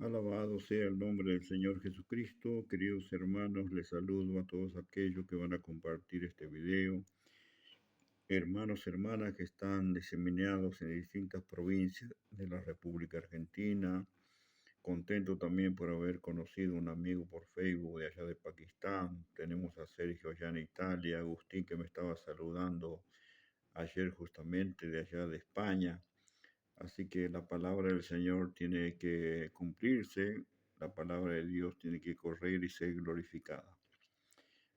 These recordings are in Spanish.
Alabado sea el nombre del Señor Jesucristo. Queridos hermanos, les saludo a todos aquellos que van a compartir este video. Hermanos, hermanas que están diseminados en distintas provincias de la República Argentina. Contento también por haber conocido un amigo por Facebook de allá de Pakistán. Tenemos a Sergio allá en Italia, Agustín que me estaba saludando ayer justamente de allá de España. Así que la palabra del Señor tiene que cumplirse, la palabra de Dios tiene que correr y ser glorificada.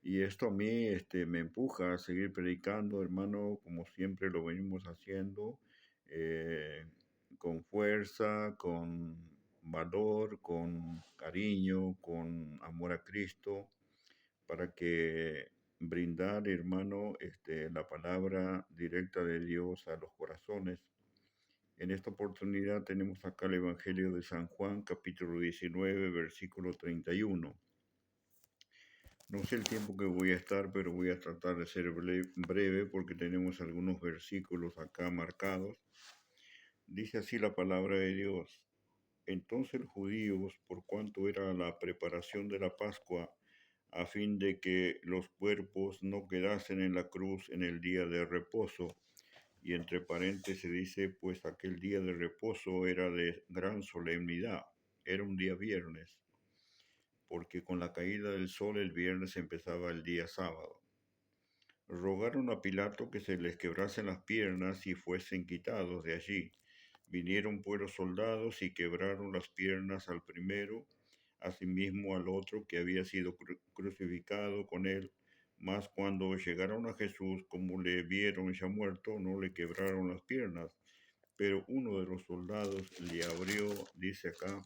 Y esto a mí me empuja a seguir predicando, hermano, como siempre lo venimos haciendo, eh, con fuerza, con valor, con cariño, con amor a Cristo, para que brindar, hermano, la palabra directa de Dios a los corazones. En esta oportunidad tenemos acá el Evangelio de San Juan, capítulo 19, versículo 31. No sé el tiempo que voy a estar, pero voy a tratar de ser breve porque tenemos algunos versículos acá marcados. Dice así la palabra de Dios. Entonces los judíos, por cuanto era la preparación de la Pascua, a fin de que los cuerpos no quedasen en la cruz en el día de reposo, y entre paréntesis dice, pues aquel día de reposo era de gran solemnidad, era un día viernes, porque con la caída del sol el viernes empezaba el día sábado. Rogaron a Pilato que se les quebrasen las piernas y fuesen quitados de allí. Vinieron pues los soldados y quebraron las piernas al primero, asimismo al otro que había sido crucificado con él. Mas cuando llegaron a Jesús, como le vieron ya muerto, no le quebraron las piernas. Pero uno de los soldados le abrió, dice acá,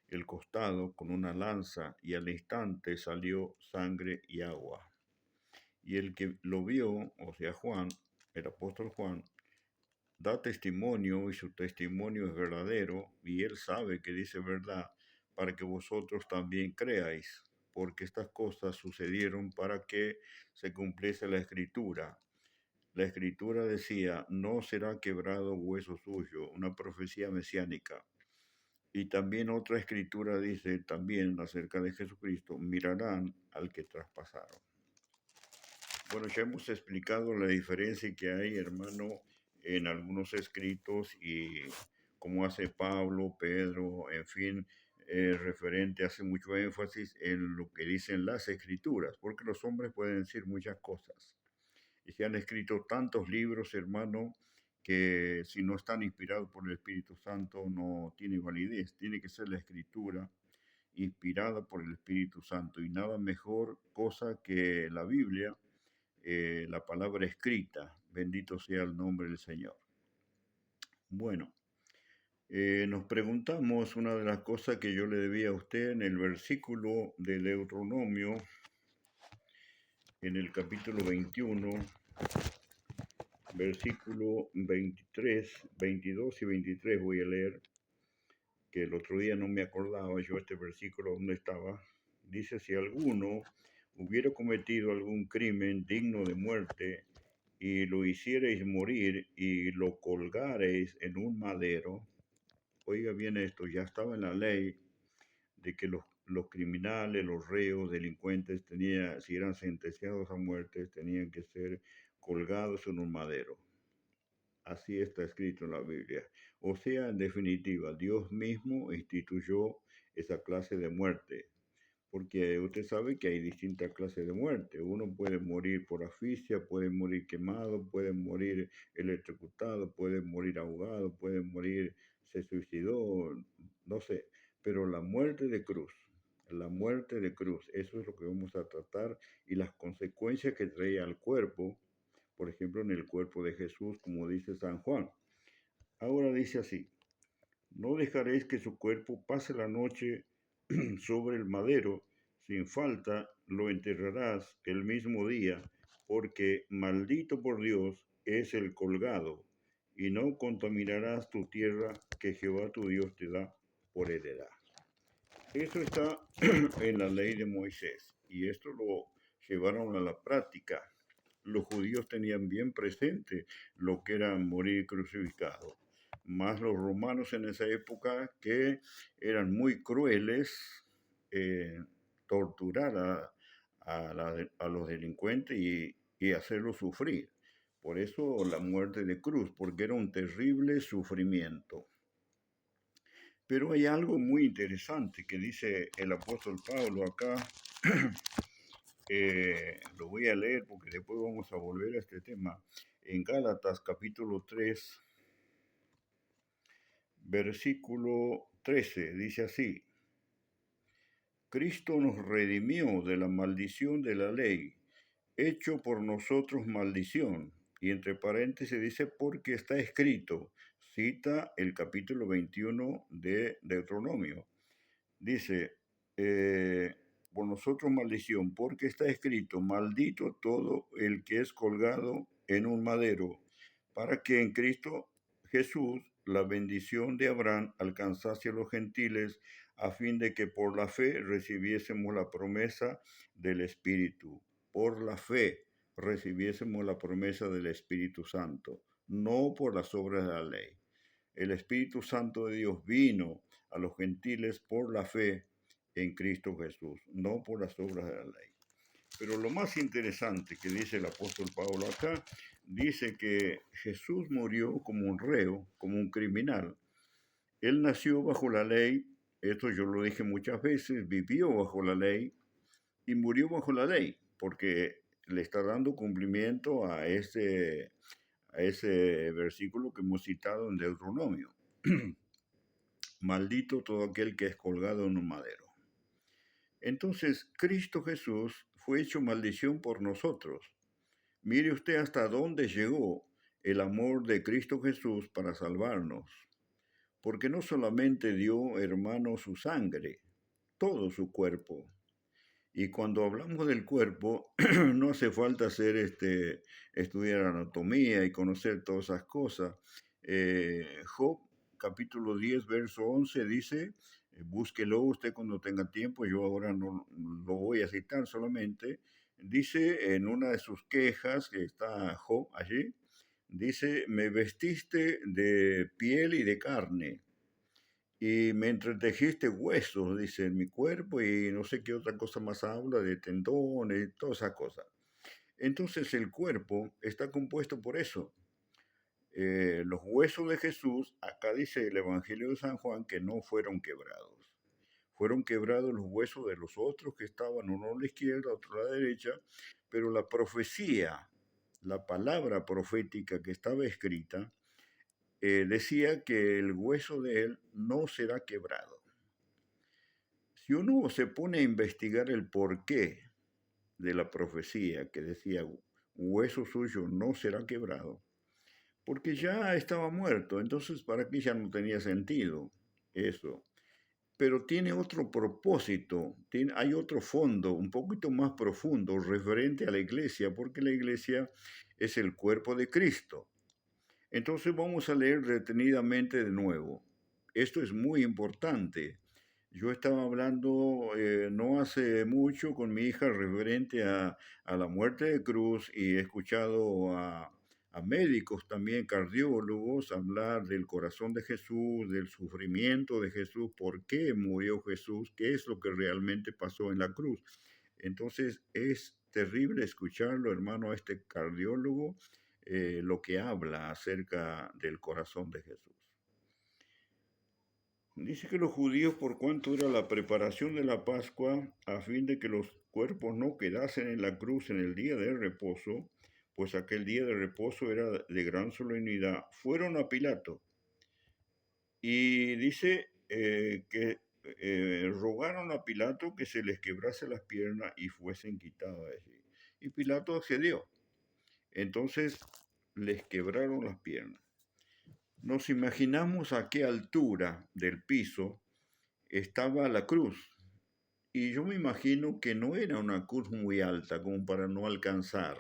el costado con una lanza, y al instante salió sangre y agua. Y el que lo vio, o sea Juan, el apóstol Juan, da testimonio, y su testimonio es verdadero, y él sabe que dice verdad, para que vosotros también creáis, porque estas cosas sucedieron para que se cumpliese la escritura. La escritura decía, no será quebrado hueso suyo, una profecía mesiánica. Y también otra escritura dice también acerca de Jesucristo, mirarán al que traspasaron. Bueno, ya hemos explicado la diferencia que hay, hermano, en algunos escritos y cómo hace Pablo, Pedro, en fin, referente, hace mucho énfasis en lo que dicen las escrituras, porque los hombres pueden decir muchas cosas. Y se han escrito tantos libros, hermano, que si no están inspirados por el Espíritu Santo no tiene validez. Tiene que ser la escritura inspirada por el Espíritu Santo. Y nada mejor cosa que la Biblia, la palabra escrita. Bendito sea el nombre del Señor. Bueno, nos preguntamos una de las cosas que yo le debía a usted en el versículo de Deuteronomio, en el capítulo 21, versículo 23, 22 y 23 voy a leer, que el otro día no me acordaba yo este versículo dónde estaba. Dice, si alguno hubiera cometido algún crimen digno de muerte y lo hicierais morir y lo colgareis en un madero, oiga bien esto, ya estaba en la ley de que los criminales, los reos, delincuentes, si eran sentenciados a muerte, tenían que ser colgados en un madero. Así está escrito en la Biblia. O sea, en definitiva, Dios mismo instituyó esa clase de muerte. Porque usted sabe que hay distintas clases de muerte. Uno puede morir por asfixia, puede morir quemado, puede morir electrocutado, puede morir ahogado, puede morir, se suicidó, no sé. Pero la muerte de cruz, eso es lo que vamos a tratar y las consecuencias que trae al cuerpo, por ejemplo, en el cuerpo de Jesús, como dice San Juan. Ahora dice así, no dejaréis que su cuerpo pase la noche sobre el madero, sin falta lo enterrarás el mismo día, porque maldito por Dios es el colgado, y no contaminarás tu tierra que Jehová tu Dios te da por heredad. Eso está en la ley de Moisés, y esto lo llevaron a la práctica. Los judíos tenían bien presente lo que era morir crucificado. más los romanos en esa época que eran muy crueles, eh, torturar a los delincuentes y hacerlos sufrir. Por eso la muerte de cruz, porque era un terrible sufrimiento. Pero hay algo muy interesante que dice el apóstol Pablo acá. Lo voy a leer porque después vamos a volver a este tema. En Gálatas capítulo 3, versículo 13, dice así: Cristo nos redimió de la maldición de la ley, hecho por nosotros maldición. Y entre paréntesis dice, porque está escrito, cita el capítulo 21 de Deuteronomio. Dice, por nosotros maldición, porque está escrito, maldito todo el que es colgado en un madero, para que en Cristo Jesús la bendición de Abraham alcanzase a los gentiles, a fin de que por la fe recibiésemos la promesa del Espíritu. Por la fe recibiésemos la promesa del Espíritu Santo, no por las obras de la ley. El Espíritu Santo de Dios vino a los gentiles por la fe en Cristo Jesús, no por las obras de la ley. Pero lo más interesante que dice el apóstol Pablo acá, dice que Jesús murió como un reo, como un criminal. Él nació bajo la ley, esto yo lo dije muchas veces, vivió bajo la ley y murió bajo la ley, porque le está dando cumplimiento a ese versículo que hemos citado en Deuteronomio. Maldito todo aquel que es colgado en un madero. Entonces, Cristo Jesús fue hecho maldición por nosotros. Mire usted hasta dónde llegó el amor de Cristo Jesús para salvarnos. Porque no solamente dio, hermano, su sangre, todo su cuerpo. Y cuando hablamos del cuerpo, no hace falta estudiar anatomía y conocer todas esas cosas. Job capítulo 10, verso 11 dice, búsquelo usted cuando tenga tiempo, yo ahora no lo voy a citar solamente, dice en una de sus quejas, que está Job allí, dice, me vestiste de piel y de carne, y me entretejiste huesos, dice, en mi cuerpo, y no sé qué otra cosa más habla, de tendones, todas esas cosas. Entonces el cuerpo está compuesto por eso. Los huesos de Jesús, acá dice el Evangelio de San Juan, que no fueron quebrados. Fueron quebrados los huesos de los otros que estaban, uno a la izquierda, otro a la derecha, pero la profecía, la palabra profética que estaba escrita, decía que el hueso de él no será quebrado. Si uno se pone a investigar el porqué de la profecía que decía hueso suyo no será quebrado, porque ya estaba muerto, entonces para qué ya no tenía sentido eso. Pero tiene otro propósito, hay otro fondo un poquito más profundo referente a la iglesia, porque la iglesia es el cuerpo de Cristo. Entonces vamos a leer detenidamente de nuevo. Esto es muy importante. Yo estaba hablando no hace mucho con mi hija referente a la muerte de Cruz y he escuchado a médicos también, cardiólogos, hablar del corazón de Jesús, del sufrimiento de Jesús, por qué murió Jesús, qué es lo que realmente pasó en la cruz. Entonces es terrible escucharlo, hermano, a este cardiólogo, lo que habla acerca del corazón de Jesús. Dice que los judíos, por cuanto era la preparación de la Pascua, a fin de que los cuerpos no quedasen en la cruz en el día de reposo, pues aquel día de reposo era de gran solemnidad, fueron a Pilato. Y dice que rogaron a Pilato que se les quebrase las piernas y fuesen quitadas de allí. Y Pilato accedió. Entonces les quebraron las piernas. Nos imaginamos a qué altura del piso estaba la cruz. Y yo me imagino que no era una cruz muy alta como para no alcanzar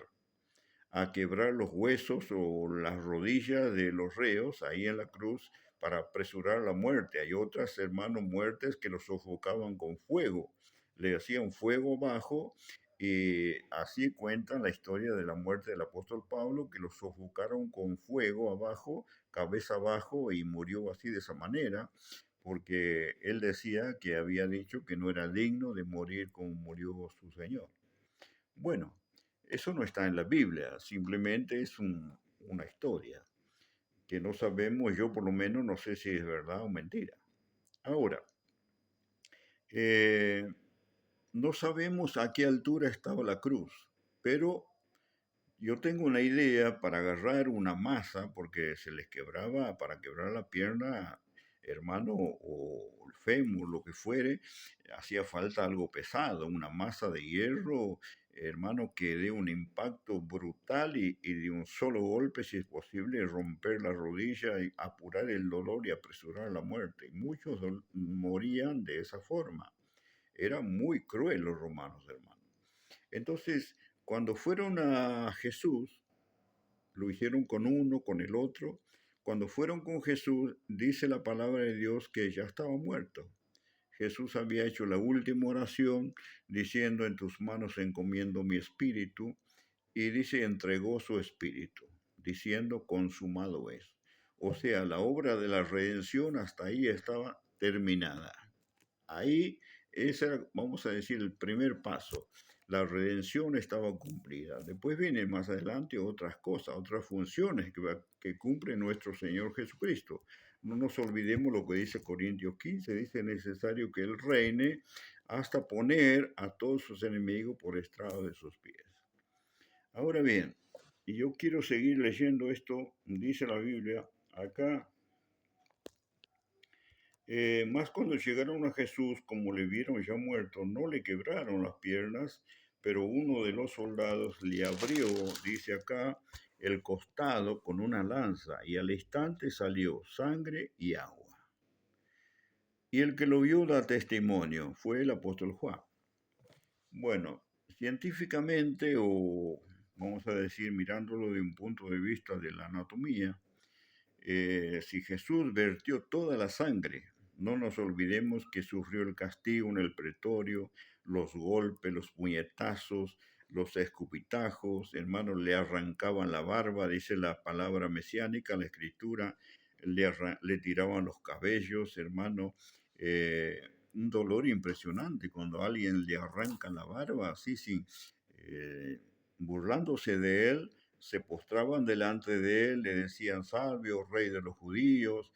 a quebrar los huesos o las rodillas de los reos ahí en la cruz para apresurar la muerte. Hay otras, hermanos, muertes que los sofocaban con fuego. Le hacían fuego bajo Y así cuentan la historia de la muerte del apóstol Pablo, que lo sofocaron con fuego abajo, cabeza abajo, y murió así de esa manera, porque él decía que había dicho que no era digno de morir como murió su Señor. Bueno, eso no está en la Biblia, simplemente es una historia que no sabemos, yo por lo menos no sé si es verdad o mentira. Ahora, eh, no sabemos a qué altura estaba la cruz, pero yo tengo una idea para agarrar una masa, porque se les quebraba, para quebrar la pierna, hermano, o el fémur, lo que fuere, hacía falta algo pesado, una masa de hierro, hermano, que dé un impacto brutal y de un solo golpe, si es posible, romper la rodilla y apurar el dolor y apresurar la muerte. Y muchos morían de esa forma. Era muy cruel los romanos, hermano. Entonces, cuando fueron a Jesús, lo hicieron con uno, con el otro. Cuando fueron con Jesús, dice la palabra de Dios que ya estaba muerto. Jesús había hecho la última oración diciendo, en tus manos encomiendo mi espíritu, y dice, entregó su espíritu, diciendo, consumado es. O sea, la obra de la redención hasta ahí estaba terminada. Ahí, ese era, vamos a decir, el primer paso. La redención estaba cumplida. Después vienen más adelante otras cosas, otras funciones que cumple nuestro Señor Jesucristo. No nos olvidemos lo que dice Corintios 15, dice necesario que Él reine hasta poner a todos sus enemigos por estrado de sus pies. Ahora bien, y yo quiero seguir leyendo esto, dice la Biblia, acá más cuando llegaron a Jesús, como le vieron ya muerto, no le quebraron las piernas, pero uno de los soldados le abrió, dice acá, el costado con una lanza, y al instante salió sangre y agua. Y el que lo vio da testimonio, fue el apóstol Juan. Bueno, científicamente, o vamos a decir, mirándolo de un punto de vista de la anatomía, si Jesús vertió toda la sangre, no nos olvidemos que sufrió el castigo en el pretorio, los golpes, los puñetazos, los escupitajos, hermanos, le arrancaban la barba, dice la palabra mesiánica, la escritura, le tiraban los cabellos, hermano, un dolor impresionante cuando a alguien le arrancan la barba, así sin, eh, burlándose de él, se postraban delante de él, le decían, salve, oh rey de los judíos.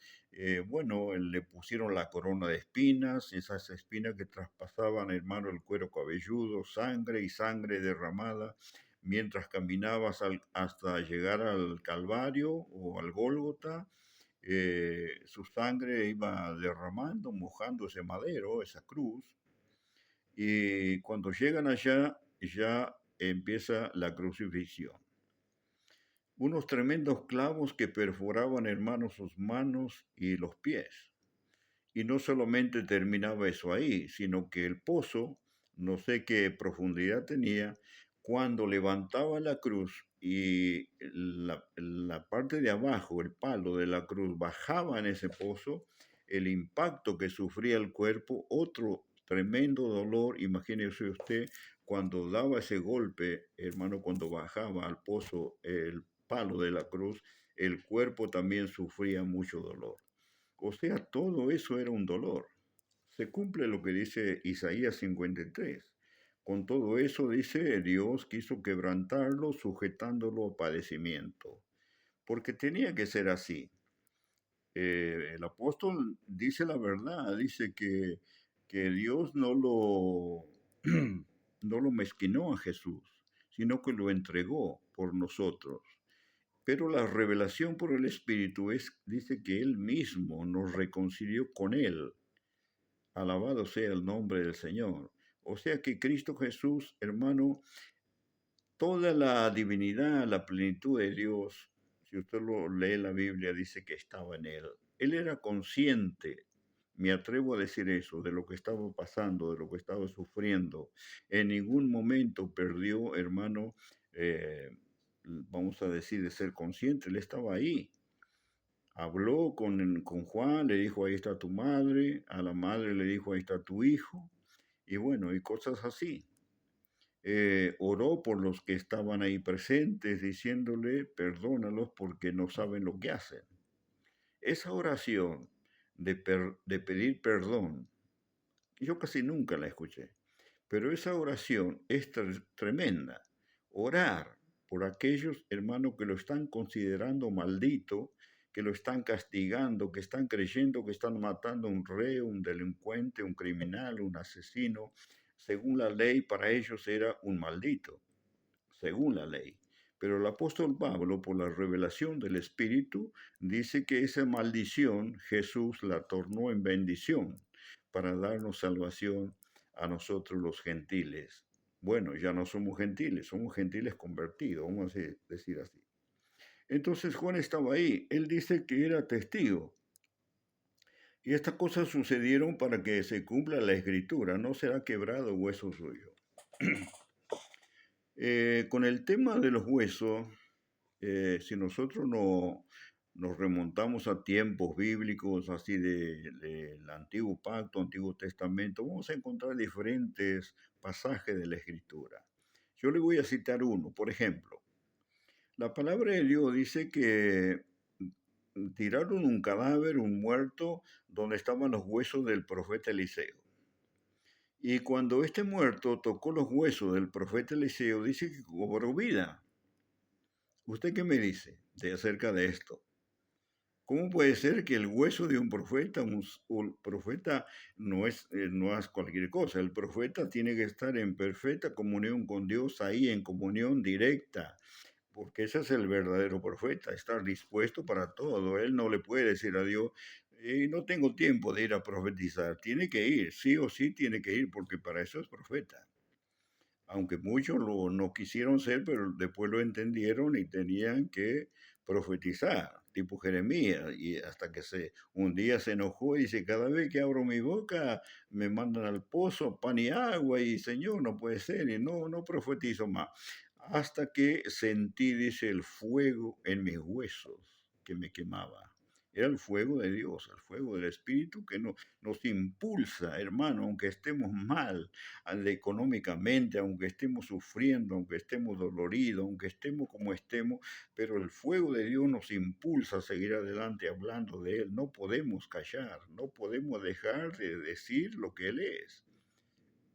Bueno, le pusieron la corona de espinas, esas espinas que traspasaban, hermano, el cuero cabelludo, sangre y sangre derramada, mientras caminabas hasta llegar al Calvario o al Gólgota. Su sangre iba derramando, mojando ese madero, esa cruz, y cuando llegan allá ya empieza la crucifixión. Unos tremendos clavos que perforaban, hermanos, sus manos y los pies. Y no solamente terminaba eso ahí, sino que el pozo, no sé qué profundidad tenía, cuando levantaba la cruz y la parte de abajo, el palo de la cruz, bajaba en ese pozo, el impacto que sufría el cuerpo, otro tremendo dolor, imagínese usted, cuando daba ese golpe, hermano, cuando bajaba al pozo el palo de la cruz, el cuerpo también sufría mucho dolor. O sea, todo eso era un dolor. Se cumple lo que dice Isaías 53. Con todo eso, dice, Dios quiso quebrantarlo, sujetándolo a padecimiento. Porque tenía que ser así. El apóstol dice la verdad, dice que Dios no lo mezquinó a Jesús, sino que lo entregó por nosotros. Pero la revelación por el Espíritu dice que Él mismo nos reconcilió con Él. Alabado sea el nombre del Señor. O sea que Cristo Jesús, hermano, toda la divinidad, la plenitud de Dios, si usted lo lee en la Biblia, dice que estaba en Él. Él era consciente, me atrevo a decir eso, de lo que estaba pasando, de lo que estaba sufriendo. En ningún momento perdió, hermano, vamos a decir, de ser consciente. Él estaba ahí. Habló con Juan, le dijo, ahí está tu madre, a la madre le dijo, ahí está tu hijo, y bueno, y cosas así. oró por los que estaban ahí presentes, diciéndole, perdónalos porque no saben lo que hacen. Esa oración de pedir perdón, yo casi nunca la escuché, pero esa oración es tremenda. Orar por aquellos hermanos que lo están considerando maldito, que lo están castigando, que están creyendo que están matando a un reo, un delincuente, un criminal, un asesino. Según la ley, para ellos era un maldito, según la ley. Pero el apóstol Pablo, por la revelación del Espíritu, dice que esa maldición Jesús la tornó en bendición para darnos salvación a nosotros los gentiles. Bueno, ya no somos gentiles convertidos, vamos a decir así. Entonces Juan estaba ahí, él dice que era testigo. Y estas cosas sucedieron para que se cumpla la escritura, no será quebrado hueso suyo. Con el tema de los huesos, si nosotros no nos remontamos a tiempos bíblicos así del Antiguo Pacto, Antiguo Testamento, vamos a encontrar diferentes pasajes de la Escritura. Yo le voy a citar uno, por ejemplo. La palabra de Dios dice que tiraron un cadáver, un muerto, donde estaban los huesos del profeta Eliseo. Y cuando este muerto tocó los huesos del profeta Eliseo, dice que cobró vida. ¿Usted qué me dice acerca de esto? ¿Cómo puede ser que el hueso de un profeta no es cualquier cosa? El profeta tiene que estar en perfecta comunión con Dios, ahí en comunión directa, porque ese es el verdadero profeta, estar dispuesto para todo. Él no le puede decir a Dios, no tengo tiempo de ir a profetizar. Tiene que ir, sí o sí tiene que ir, porque para eso es profeta. Aunque muchos no quisieron ser, pero después lo entendieron y tenían que profetizar, tipo Jeremías, y hasta que un día se enojó y dice, cada vez que abro mi boca me mandan al pozo pan y agua, y Señor, no puede ser, y no profetizo más. Hasta que sentí, dice, el fuego en mis huesos que me quemaba. Era el fuego de Dios, el fuego del Espíritu que nos impulsa, hermano, aunque estemos mal, económicamente, aunque estemos sufriendo, aunque estemos doloridos, aunque estemos como estemos, pero el fuego de Dios nos impulsa a seguir adelante hablando de Él. No podemos callar, no podemos dejar de decir lo que Él es.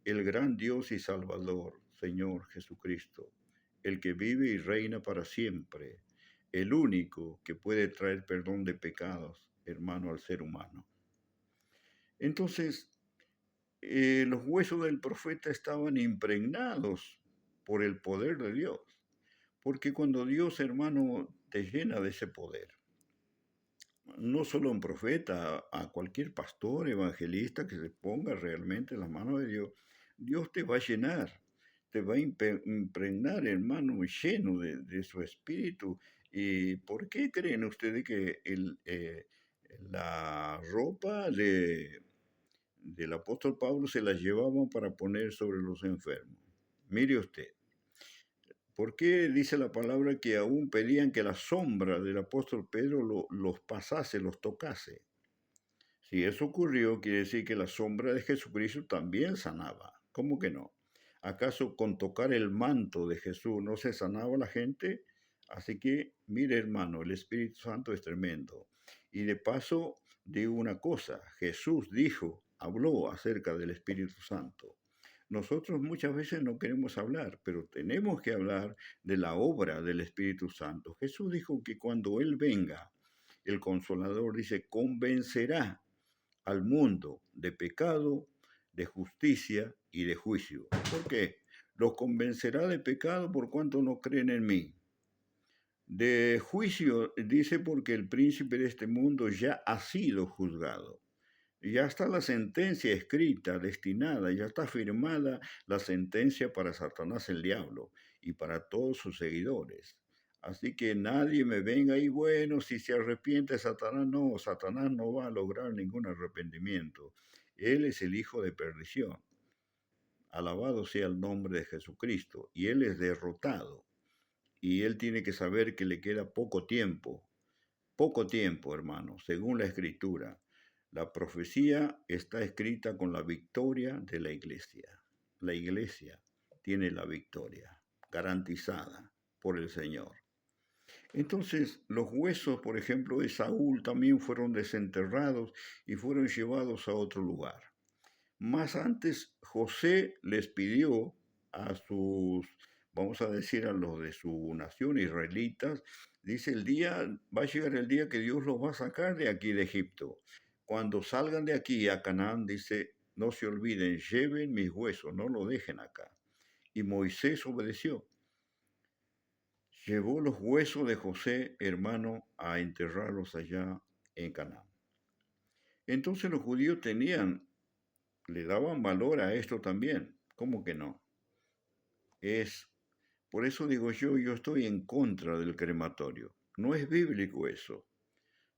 El gran Dios y Salvador, Señor Jesucristo, el que vive y reina para siempre, el único que puede traer perdón de pecados, hermano, al ser humano. Entonces, los huesos del profeta estaban impregnados por el poder de Dios. Porque cuando Dios, hermano, te llena de ese poder, no solo un profeta, a cualquier pastor, evangelista que se ponga realmente en las manos de Dios, Dios te va a llenar, te va a impregnar, hermano, lleno de su espíritu. ¿Y por qué creen ustedes que la ropa del apóstol Pablo se las llevaban para poner sobre los enfermos? Mire usted, ¿por qué dice la palabra que aún pedían que la sombra del apóstol Pedro los pasase, los tocase? Si eso ocurrió, quiere decir que la sombra de Jesucristo también sanaba. ¿Cómo que no? ¿Acaso con tocar el manto de Jesús no se sanaba la gente? Así que, mire hermano, el Espíritu Santo es tremendo. Y de paso, digo una cosa, Jesús habló acerca del Espíritu Santo. Nosotros muchas veces no queremos hablar, pero tenemos que hablar de la obra del Espíritu Santo. Jesús dijo que cuando Él venga, el Consolador dice, convencerá al mundo de pecado, de justicia y de juicio. ¿Por qué? Los convencerá de pecado por cuanto no creen en mí. De juicio dice porque el príncipe de este mundo ya ha sido juzgado. Ya está la sentencia escrita, destinada, ya está firmada la sentencia para Satanás el diablo y para todos sus seguidores. Así que nadie me venga y bueno, si se arrepiente Satanás no va a lograr ningún arrepentimiento. Él es el hijo de perdición. Alabado sea el nombre de Jesucristo. Y él es derrotado. Y él tiene que saber que le queda poco tiempo, hermano, según la escritura. La profecía está escrita con la victoria de la iglesia. La iglesia tiene la victoria, garantizada por el Señor. Entonces, los huesos, por ejemplo, de Saúl también fueron desenterrados y fueron llevados a otro lugar. Más antes, José les pidió a sus, vamos a decir, a los de su nación israelitas, dice, va a llegar el día que Dios los va a sacar de aquí de Egipto. Cuando salgan de aquí a Canaán, dice, no se olviden, lleven mis huesos, no lo dejen acá. Y Moisés obedeció. Llevó los huesos de José, hermano, a enterrarlos allá en Canaán. Entonces los judíos le daban valor a esto también. ¿Cómo que no? Por eso digo yo estoy en contra del crematorio. No es bíblico eso.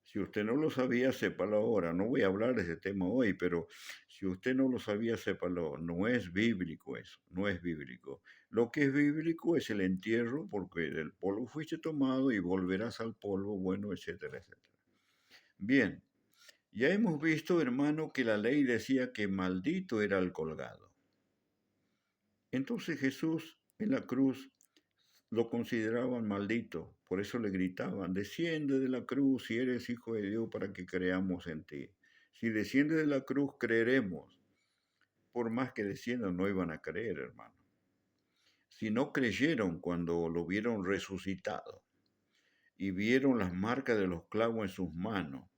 Si usted no lo sabía, sépalo ahora. No voy a hablar de ese tema hoy, pero si usted no lo sabía, sépalo. No es bíblico eso, no es bíblico. Lo que es bíblico es el entierro, porque del polvo fuiste tomado y volverás al polvo, bueno, etcétera, etcétera. Bien, ya hemos visto, hermano, que la ley decía que maldito era el colgado. Entonces Jesús en la cruz lo consideraban maldito, por eso le gritaban, desciende de la cruz si eres hijo de Dios para que creamos en ti. Si desciende de la cruz, creeremos. Por más que desciendan, no iban a creer, hermano. Si no creyeron cuando lo vieron resucitado y vieron las marcas de los clavos en sus manos,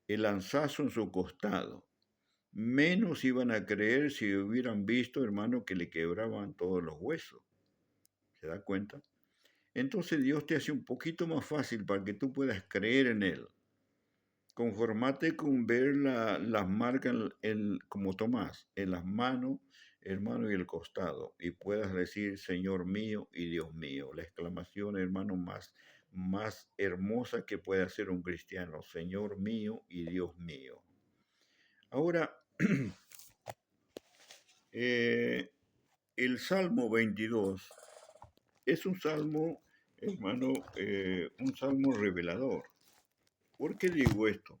el lanzazo en su costado, menos iban a creer si hubieran visto, hermano, que le quebraban todos los huesos. ¿Se da cuenta? Entonces Dios te hace un poquito más fácil para que tú puedas creer en Él. Conformate con ver las marcas como Tomás, en las manos, hermano, y el costado, y puedas decir, Señor mío y Dios mío. La exclamación, hermano, más hermosa que puede hacer un cristiano, Señor mío y Dios mío. Ahora, el Salmo 22 es un salmo, hermano, un salmo revelador. ¿Por qué digo esto?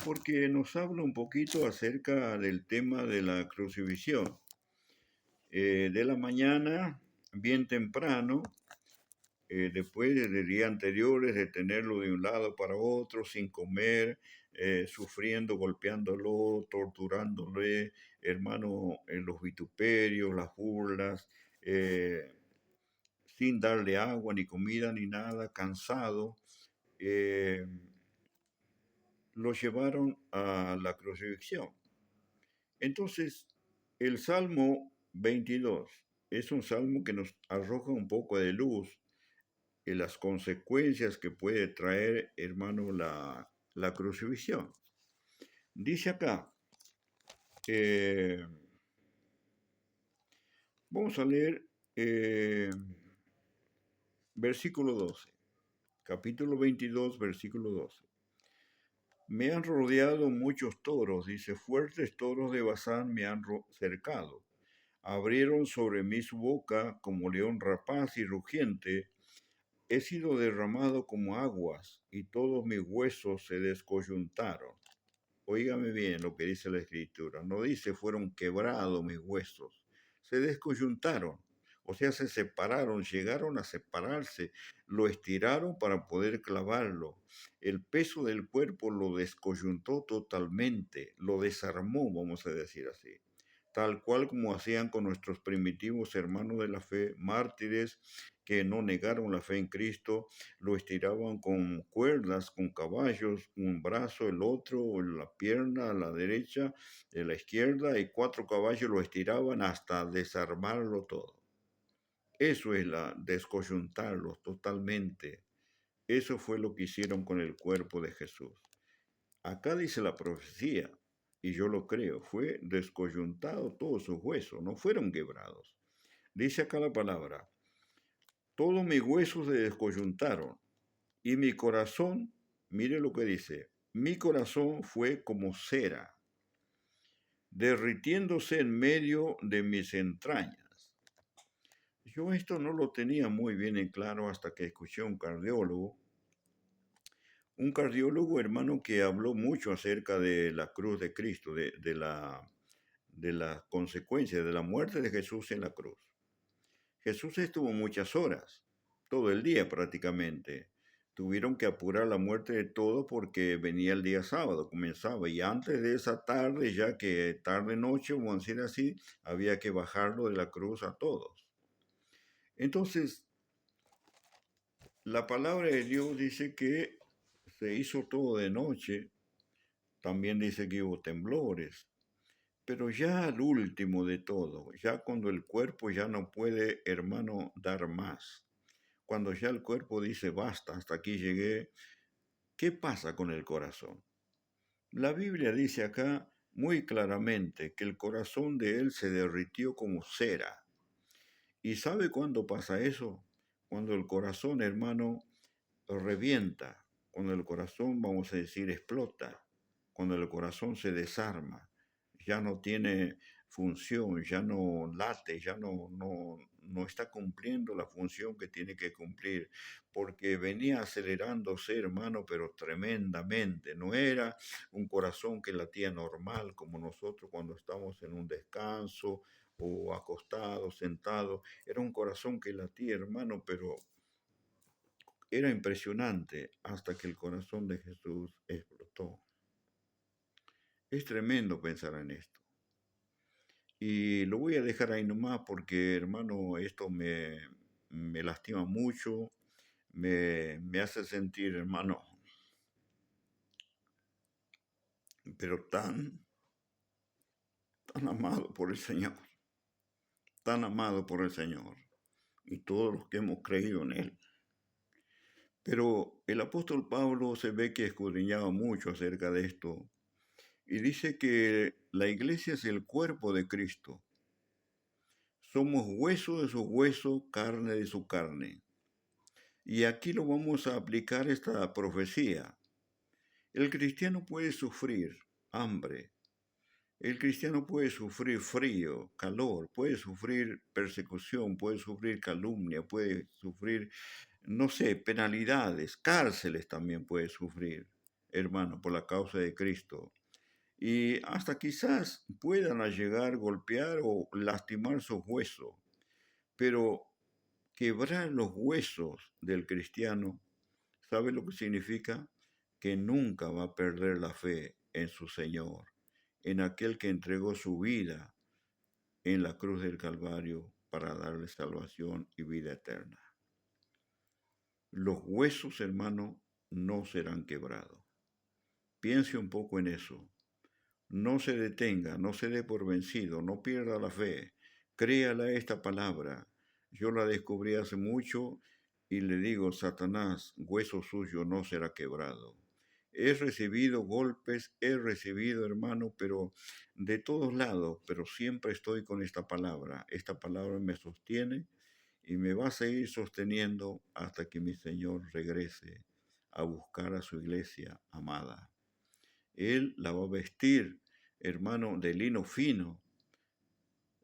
Porque nos habla un poquito acerca del tema de la crucifixión. De la mañana, bien temprano, después de días anteriores de tenerlo de un lado para otro, sin comer, sufriendo, golpeándolo, torturándole, hermano, en los vituperios, las burlas, sin darle agua, ni comida, ni nada, cansado, lo llevaron a la crucifixión. Entonces, el Salmo 22 es un salmo que nos arroja un poco de luz en las consecuencias que puede traer, hermano, la crucifixión. Dice acá, vamos a leer versículo 12, capítulo 22, versículo 12. Me han rodeado muchos toros, dice, fuertes toros de Basán me han cercado. Abrieron sobre mí su boca como león rapaz y rugiente. He sido derramado como aguas y todos mis huesos se descoyuntaron. Óigame bien lo que dice la Escritura. No dice fueron quebrados mis huesos, se descoyuntaron. O sea, se separaron, llegaron a separarse, lo estiraron para poder clavarlo. El peso del cuerpo lo descoyuntó totalmente, lo desarmó, vamos a decir así. Tal cual como hacían con nuestros primitivos hermanos de la fe, mártires que no negaron la fe en Cristo, lo estiraban con cuerdas, con caballos, un brazo, el otro, la pierna, a la derecha, a la izquierda, y 4 caballos lo estiraban hasta desarmarlo todo. Eso es descoyuntarlo totalmente. Eso fue lo que hicieron con el cuerpo de Jesús. Acá dice la profecía, y yo lo creo, fue descoyuntado todos sus huesos, no fueron quebrados. Dice acá la palabra, todos mis huesos se descoyuntaron y mi corazón, mire lo que dice, mi corazón fue como cera, derritiéndose en medio de mis entrañas. Yo esto no lo tenía muy bien en claro hasta que escuché a un cardiólogo, hermano, que habló mucho acerca de la cruz de Cristo, de las consecuencias de la muerte de Jesús en la cruz. Jesús estuvo muchas horas, todo el día prácticamente. Tuvieron que apurar la muerte de todo porque venía el día sábado, comenzaba. Y antes de esa tarde, ya que tarde noche, vamos a decir así, había que bajarlo de la cruz a todos. Entonces, la palabra de Dios dice que se hizo todo de noche. También dice que hubo temblores. Pero ya al último de todo, ya cuando el cuerpo ya no puede, hermano, dar más, cuando ya el cuerpo dice basta, hasta aquí llegué, ¿qué pasa con el corazón? La Biblia dice acá muy claramente que el corazón de él se derritió como cera. ¿Y sabe cuándo pasa eso? Cuando el corazón, hermano, revienta, cuando el corazón, vamos a decir, explota, cuando el corazón se desarma, ya no tiene función, ya no late, ya no está cumpliendo la función que tiene que cumplir, porque venía acelerándose, hermano, pero tremendamente. No era un corazón que latía normal como nosotros cuando estamos en un descanso o acostados, sentados. Era un corazón que latía, hermano, pero era impresionante hasta que el corazón de Jesús explotó. Es tremendo pensar en esto. Y lo voy a dejar ahí nomás porque, hermano, esto me lastima mucho, me hace sentir, hermano, pero tan amado por el Señor, tan amado por el Señor y todos los que hemos creído en Él. Pero el apóstol Pablo se ve que escudriñaba mucho acerca de esto y dice que la iglesia es el cuerpo de Cristo. Somos hueso de su hueso, carne de su carne. Y aquí lo vamos a aplicar esta profecía. El cristiano puede sufrir hambre. El cristiano puede sufrir frío, calor, puede sufrir persecución, puede sufrir calumnia, puede sufrir, no sé, penalidades, cárceles también puede sufrir, hermano, por la causa de Cristo. Y hasta quizás puedan llegar a golpear o lastimar sus huesos. Pero quebrar los huesos del cristiano, ¿sabe lo que significa? Que nunca va a perder la fe en su Señor, en aquel que entregó su vida en la cruz del Calvario para darle salvación y vida eterna. Los huesos, hermano, no serán quebrados. Piense un poco en eso. No se detenga, no se dé por vencido, no pierda la fe. Créala esta palabra. Yo la descubrí hace mucho y le digo, Satanás, hueso suyo no será quebrado. He recibido golpes, he recibido, hermano, pero de todos lados, pero siempre estoy con esta palabra. Esta palabra me sostiene y me va a seguir sosteniendo hasta que mi Señor regrese a buscar a su iglesia amada. Él la va a vestir, hermano, de lino fino,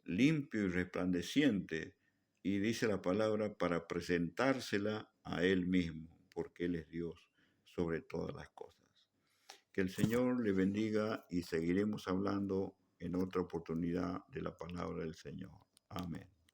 limpio y resplandeciente. Y dice la palabra para presentársela a Él mismo, porque Él es Dios sobre todas las cosas. Que el Señor le bendiga y seguiremos hablando en otra oportunidad de la palabra del Señor. Amén.